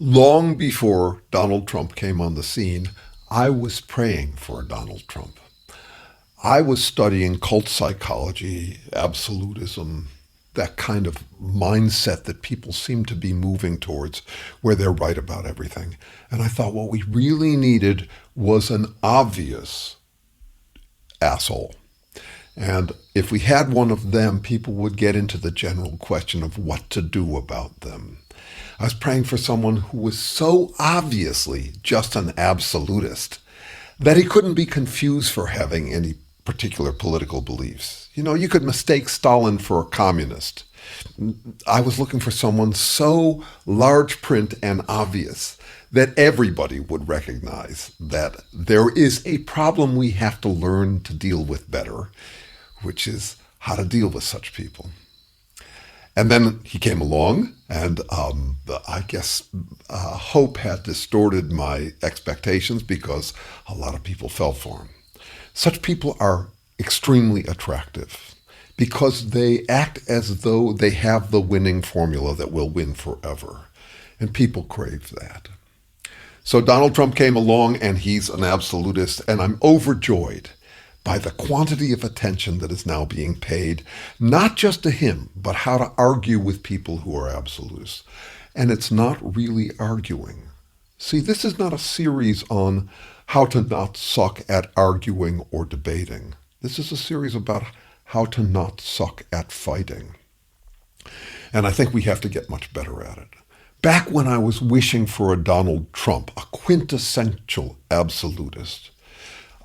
Long before Donald Trump came on the scene, I was praying for a Donald Trump. I was studying cult psychology, absolutism, that kind of mindset that people seem to be moving towards, where they're right about everything. And I thought what we really needed was an obvious asshole. And if we had one of them, people would get into the general question of what to do about them. I was praying for someone who was so obviously just an absolutist that he couldn't be confused for having any particular political beliefs. You know, you could mistake Stalin for a communist. I was looking for someone so large print and obvious that everybody would recognize that there is a problem we have to learn to deal with better, which is how to deal with such people. And then he came along, and I guess hope had distorted my expectations because a lot of people fell for him. Such people are extremely attractive because they act as though they have the winning formula that will win forever. And people crave that. So Donald Trump came along, and he's an absolutist, and I'm overjoyed by the quantity of attention that is now being paid, not just to him, but how to argue with people who are absolutists. And it's not really arguing. See, this is not a series on how to not suck at arguing or debating. This is a series about how to not suck at fighting. And I think we have to get much better at it. Back when I was wishing for a Donald Trump, a quintessential absolutist,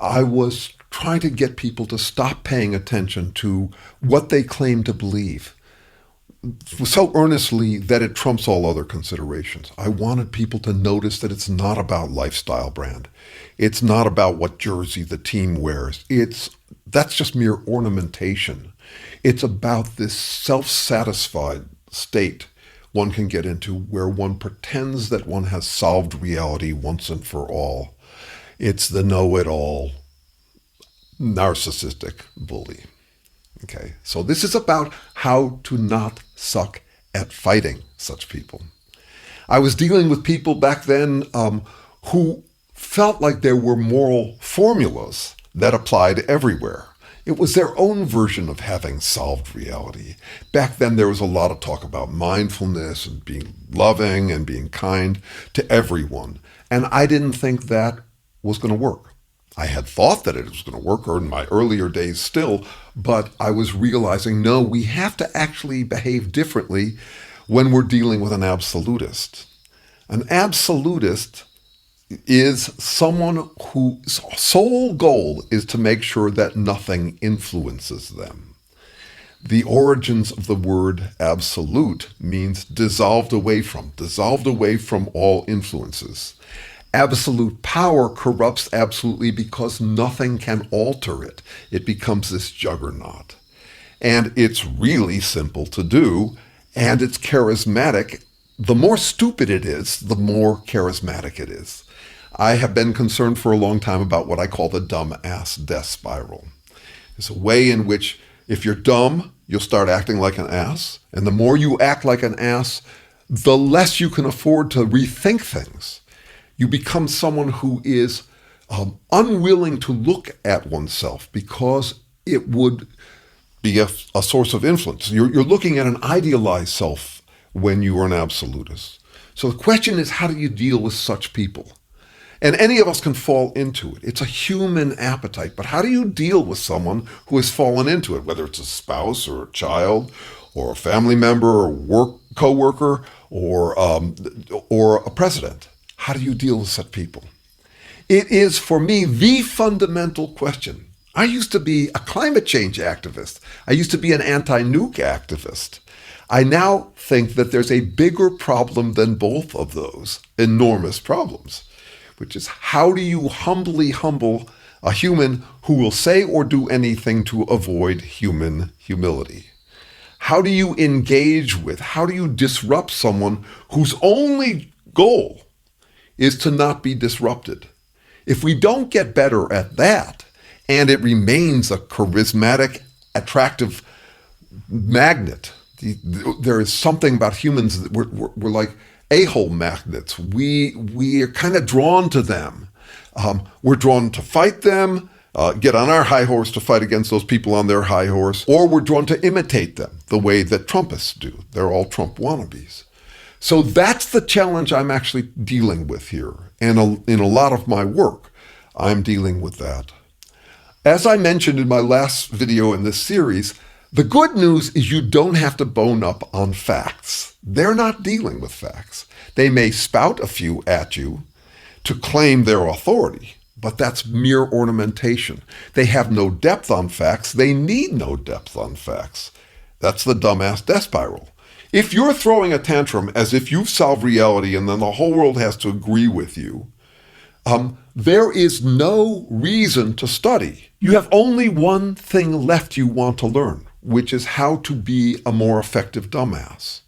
I was trying to get people to stop paying attention to what they claim to believe so earnestly that it trumps all other considerations. I wanted people to notice that it's not about lifestyle brand. It's not about what jersey the team wears. That's just mere ornamentation. It's about this self-satisfied state one can get into where one pretends that one has solved reality once and for all. It's the know-it-all narcissistic bully. Okay, so this is about how to not suck at fighting such people. I was dealing with people back then who felt like there were moral formulas that applied everywhere. It was their own version of having solved reality. Back then, there was a lot of talk about mindfulness and being loving and being kind to everyone. And I didn't think that was going to work. I had thought that it was going to work, or in my earlier days still, but I was realizing, no, we have to actually behave differently when we're dealing with an absolutist. An absolutist is someone whose sole goal is to make sure that nothing influences them. The origins of the word absolute means dissolved away from all influences. Absolute power corrupts absolutely because nothing can alter it. It becomes this juggernaut. And it's really simple to do, and it's charismatic. The more stupid it is, the more charismatic it is. I have been concerned for a long time about what I call the dumb ass death spiral. It's a way in which if you're dumb, you'll start acting like an ass. And the more you act like an ass, the less you can afford to rethink things. You become someone who is unwilling to look at oneself because it would be a source of influence. You're looking at an idealized self when you are an absolutist. So the question is, how do you deal with such people? And any of us can fall into it. It's a human appetite. But how do you deal with someone who has fallen into it, whether it's a spouse or a child or a family member or work coworker or a president? How do you deal with such people? It is, for me, the fundamental question. I used to be a climate change activist. I used to be an anti-nuke activist. I now think that there's a bigger problem than both of those enormous problems, which is how do you humbly humble a human who will say or do anything to avoid human humility? How do you engage with, how do you disrupt someone whose only goal is to not be disrupted? If we don't get better at that, and it remains a charismatic, attractive magnet, there is something about humans that we're like a-hole magnets. We are kind of drawn to them. We're drawn to fight them, get on our high horse to fight against those people on their high horse, or we're drawn to imitate them the way that Trumpists do. They're all Trump wannabes. So that's the challenge I'm actually dealing with here. And in a lot of my work, I'm dealing with that. As I mentioned in my last video in this series, the good news is you don't have to bone up on facts. They're not dealing with facts. They may spout a few at you to claim their authority, but that's mere ornamentation. They have no depth on facts. They need no depth on facts. That's the dumbass death spiral. If you're throwing a tantrum as if you've solved reality and then the whole world has to agree with you, there is no reason to study. You have only one thing left you want to learn, which is how to be a more effective dumbass.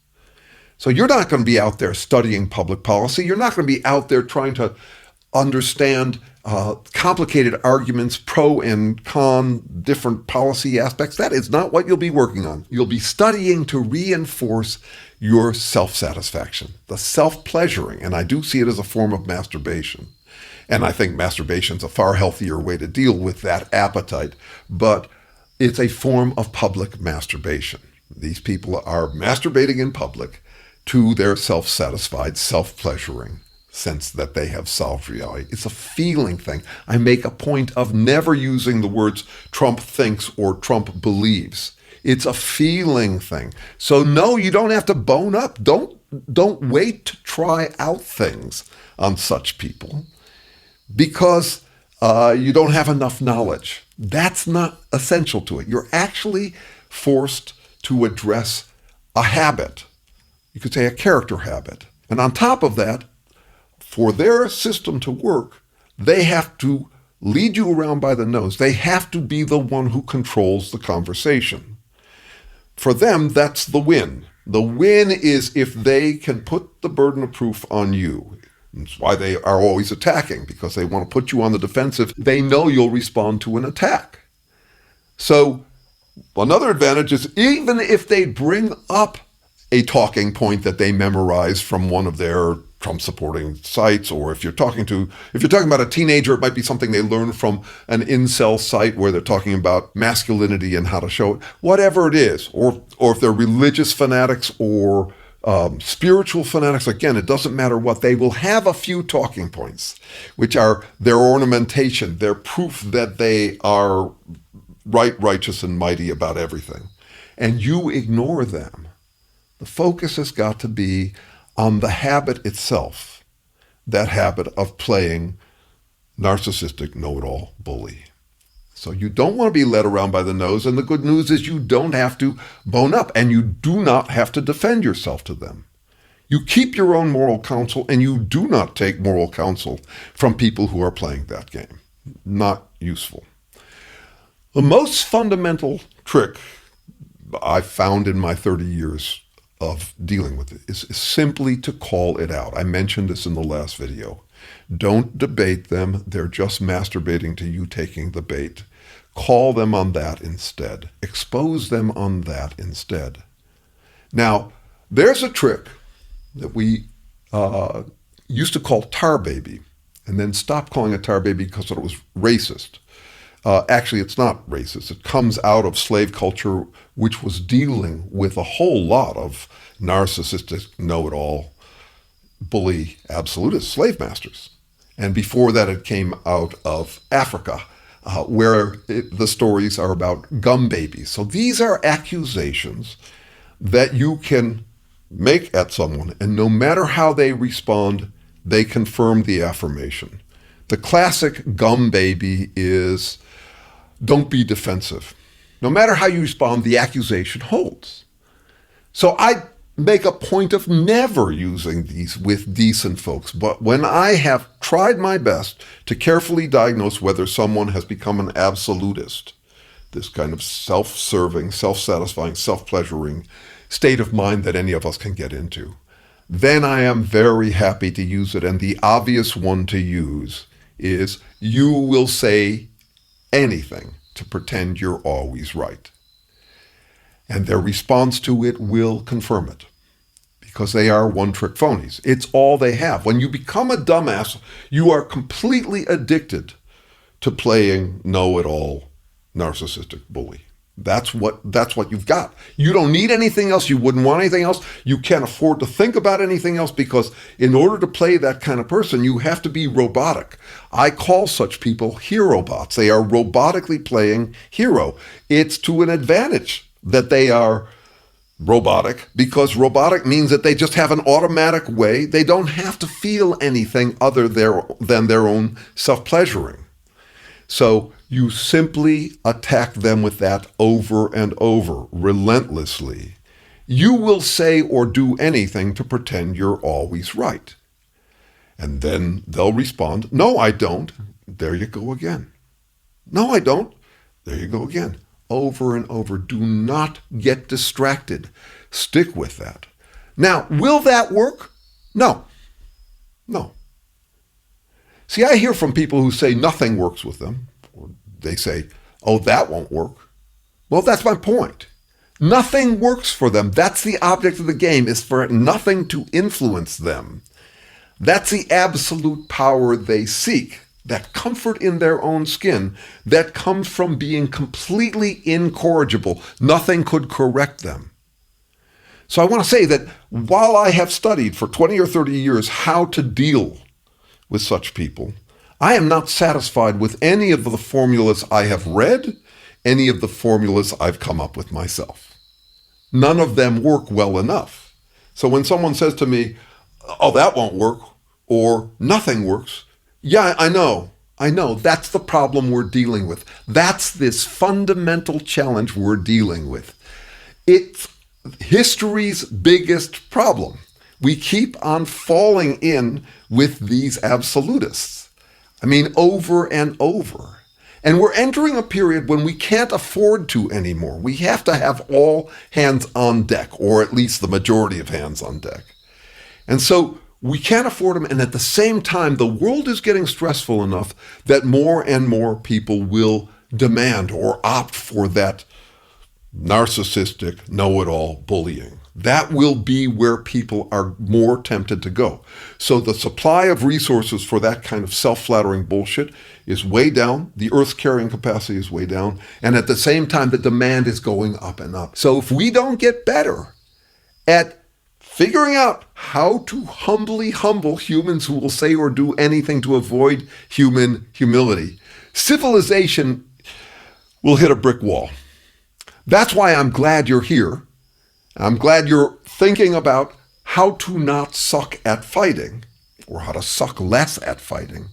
So you're not going to be out there studying public policy. You're not going to be out there trying to understand complicated arguments, pro and con, different policy aspects. That is not what you'll be working on. You'll be studying to reinforce your self-satisfaction, the self-pleasuring, and I do see it as a form of masturbation. And I think masturbation is a far healthier way to deal with that appetite, but it's a form of public masturbation. These people are masturbating in public to their self-satisfied, self-pleasuring sense that they have solved reality. It's a feeling thing. I make a point of never using the words Trump thinks or Trump believes. It's a feeling thing. So no, you don't have to bone up. Don't wait to try out things on such people because you don't have enough knowledge. That's not essential to it. You're actually forced to address a habit. You could say a character habit. And on top of that, for their system to work, they have to lead you around by the nose. They have to be the one who controls the conversation. For them, that's the win. The win is if they can put the burden of proof on you. That's why they are always attacking, because they want to put you on the defensive. They know you'll respond to an attack. So another advantage is even if they bring up a talking point that they memorize from one of their Trump supporting sites, or if you're talking about a teenager, it might be something they learned from an incel site where they're talking about masculinity and how to show it, whatever it is, or if they're religious fanatics or spiritual fanatics, again, it doesn't matter what, they will have a few talking points, which are their ornamentation, their proof that they are right, righteous, and mighty about everything. And you ignore them. The focus has got to be on the habit itself, that habit of playing narcissistic know-it-all bully. So you don't want to be led around by the nose, and the good news is you don't have to bone up, and you do not have to defend yourself to them. You keep your own moral counsel, and you do not take moral counsel from people who are playing that game. Not useful. The most fundamental trick I found in my 30 years of dealing with it is simply to call it out. I mentioned this in the last video. Don't debate them. They're just masturbating to you taking the bait. Call them on that instead. Expose them on that instead. Now, there's a trick that we used to call tar baby, and then stopped calling it tar baby because it was racist. Actually, it's not racist. It comes out of slave culture, which was dealing with a whole lot of narcissistic, know-it-all, bully, absolutist slave masters. And before that, it came out of Africa, where the stories are about gum babies. So these are accusations that you can make at someone, and no matter how they respond, they confirm the affirmation. The classic gum baby is, don't be defensive. No matter how you respond, the accusation holds. So I make a point of never using these with decent folks, but when I have tried my best to carefully diagnose whether someone has become an absolutist, this kind of self-serving, self-satisfying, self-pleasuring state of mind that any of us can get into, then I am very happy to use it. And the obvious one to use is, you will say anything to pretend you're always right. And their response to it will confirm it. because they are one-trick phonies. It's all they have. When you become a dumbass, you are completely addicted to playing know-it-all narcissistic bully. That's what you've got. You don't need anything else. You wouldn't want anything else. You can't afford to think about anything else, because in order to play that kind of person, you have to be robotic. I call such people hero bots. They are robotically playing hero. It's to an advantage that they are robotic, because robotic means that they just have an automatic way. They don't have to feel anything other than their own self-pleasuring. So you simply attack them with that over and over, relentlessly. You will say or do anything to pretend you're always right. And then they'll respond, no, I don't. There you go again. No, I don't. There you go again. Over and over. Do not get distracted. Stick with that. Now, will that work? No. No. See, I hear from people who say nothing works with them. Or they say, oh, that won't work. Well, that's my point. Nothing works for them. That's the object of the game, is for nothing to influence them. That's the absolute power they seek. That comfort in their own skin that comes from being completely incorrigible. Nothing could correct them. So I want to say that while I have studied for 20 or 30 years how to deal with such people, I am not satisfied with any of the formulas I have read, any of the formulas I've come up with myself. None of them work well enough. So when someone says to me, oh, that won't work, or nothing works, yeah, I know. That's the problem we're dealing with. That's this fundamental challenge we're dealing with. It's history's biggest problem. We keep on falling in with these absolutists. I mean, over and over. And we're entering a period when we can't afford to anymore. We have to have all hands on deck, or at least the majority of hands on deck. And so we can't afford them, and at the same time, the world is getting stressful enough that more and more people will demand or opt for that narcissistic, know-it-all bullying. That will be where people are more tempted to go. So the supply of resources for that kind of self-flattering bullshit is way down. The Earth's carrying capacity is way down. And at the same time, the demand is going up and up. So if we don't get better at figuring out how to humbly humble humans who will say or do anything to avoid human humility, civilization will hit a brick wall. That's why I'm glad you're here. I'm glad you're thinking about how to not suck at fighting, or how to suck less at fighting,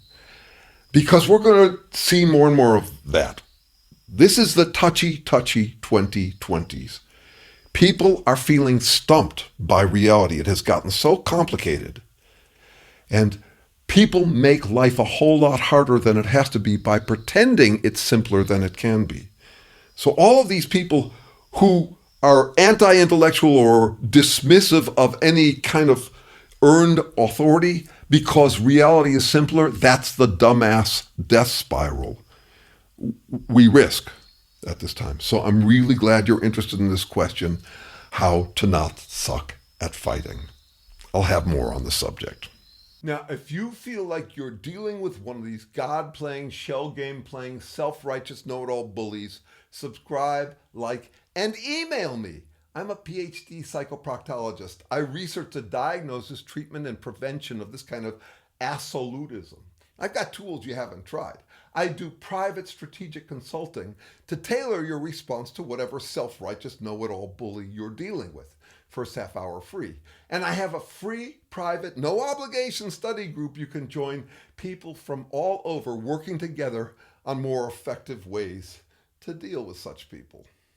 because we're going to see more and more of that. This is the touchy 2020s. People are feeling stumped by reality. It has gotten so complicated. And people make life a whole lot harder than it has to be by pretending it's simpler than it can be. So all of these people who are anti-intellectual or dismissive of any kind of earned authority because reality is simpler, that's the dumbass death spiral we risk at this time. So I'm really glad you're interested in this question, how to not suck at fighting. I'll have more on the subject. Now, if you feel like you're dealing with one of these God-playing, shell game-playing, self-righteous, know-it-all bullies, subscribe, like, and email me. I'm a PhD psychoproctologist. I research the diagnosis, treatment, and prevention of this kind of absolutism. I've got tools you haven't tried. I do private strategic consulting to tailor your response to whatever self-righteous, know-it-all bully you're dealing with. First half hour free. And I have a free, private, no obligation study group you can join, people from all over working together on more effective ways to deal with such people.